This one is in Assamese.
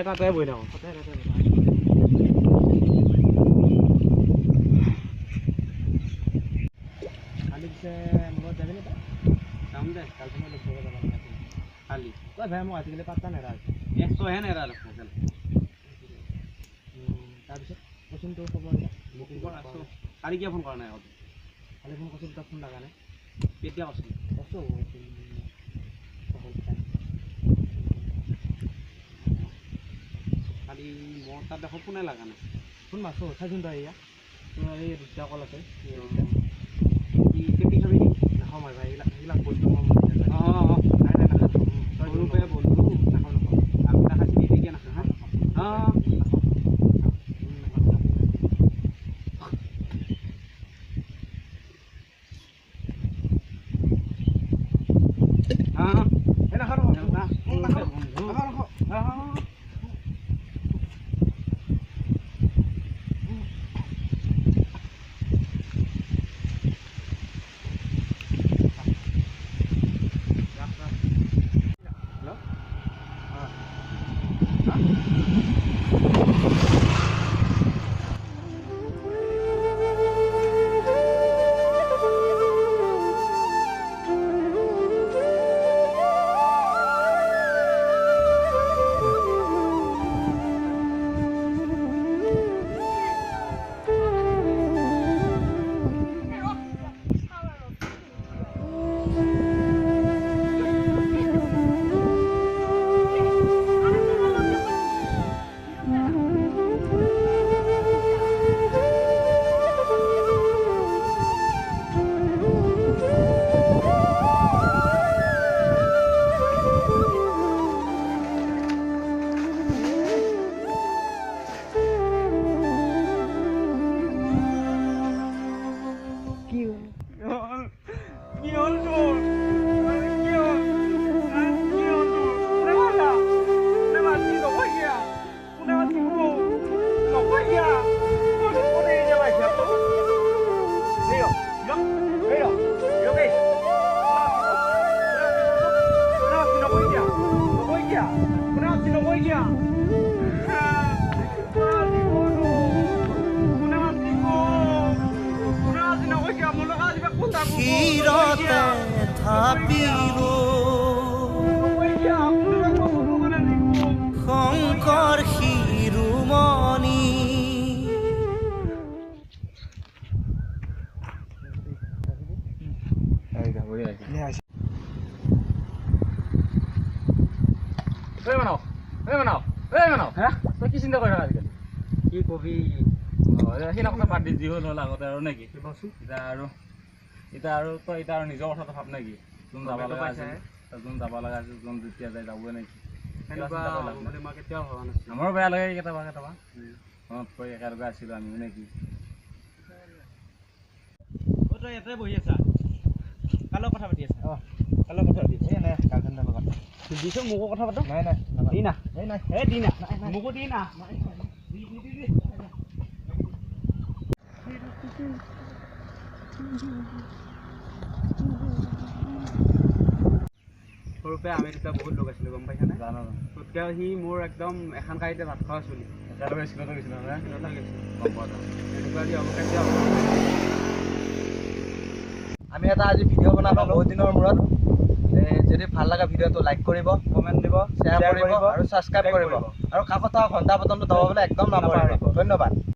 তাতে বহি থাকোঁ কালি পিছে মূৰত যাবি নে তই যাম দে কালি মই লগ কৰিব যাব কালি তই ভাই মোক আজিকালি পাত্তা নেৰা তইহে নেৰা দেখোন তাৰপিছত কচোন তোৰ খবৰ আছোঁ কালি কিয় ফোন কৰা নাই আকৌ কালি ফোন কৰিছোঁ তই ফোন লগা নাই কেতিয়া কৈছোঁ কালি মোৰ তাত দেখোন ফোনে লগা নাই ফোন মাৰছোঁ চাইচোন তই এয়া তোমাৰ এই দুটা কল আছে কি কেটি খাবি নেকি নাখাওঁ মই ভাই এইবিলাক বস্তু মই সৰুপে বন্ধু নাখাওঁ আগতে খাইছিলি এতিয়া নাখাওঁ ক্ষীৰতে থাপিব শংকৰ শিৰোমণি তই কি চিন্তা কৰি থাকা আজিকালি কি কবি সেইবিলাক কথা বাদ দি যি হ'ল হ'ল আগতে আৰু নেকি এতিয়া আৰু তই এতিয়া আৰু নিজৰ কথাটো ভাব নেকি যোন যাব লগা আছে যোন যেতিয়া যায় যাবই নেকি আমাৰো বেয়া লাগে কেতিয়াবা মনত পৰি একেলগে আছিলোঁ আমিও নেকি তই ইয়াতে বহি আছা কালৰ কথা পাতি আছা কালৰ কথা পাতি আছা নাই গাৰ্লফ্ৰেণ্ডৰ লগত দিছোঁ মোকো কথা পাতো নাই দি না দি না মোকো দি না সৰুপে আমি দুটা বহুত লগ আছিলোঁ গম পাইছানে জানো তোতকৈ সি মোৰ একদম এখন কাঁহীতে ভাত খোৱা চলি একেলগে স্কুলতে গৈছিলোঁ গম পোৱা এনেকুৱা আমি এটা আজি ভিডিঅ' বনাব বহুত দিনৰ মূৰত যদি ভাল লগা ভিডিঅ'টো লাইক কৰিব কমেণ্ট দিব শ্বেয়াৰ কৰিব আৰু ছাবস্ক্ৰাইব কৰিব আৰু কাষত থকা ঘণ্টা বটনটো দবাবলৈ একদম নাপাহৰিব ধন্যবাদ।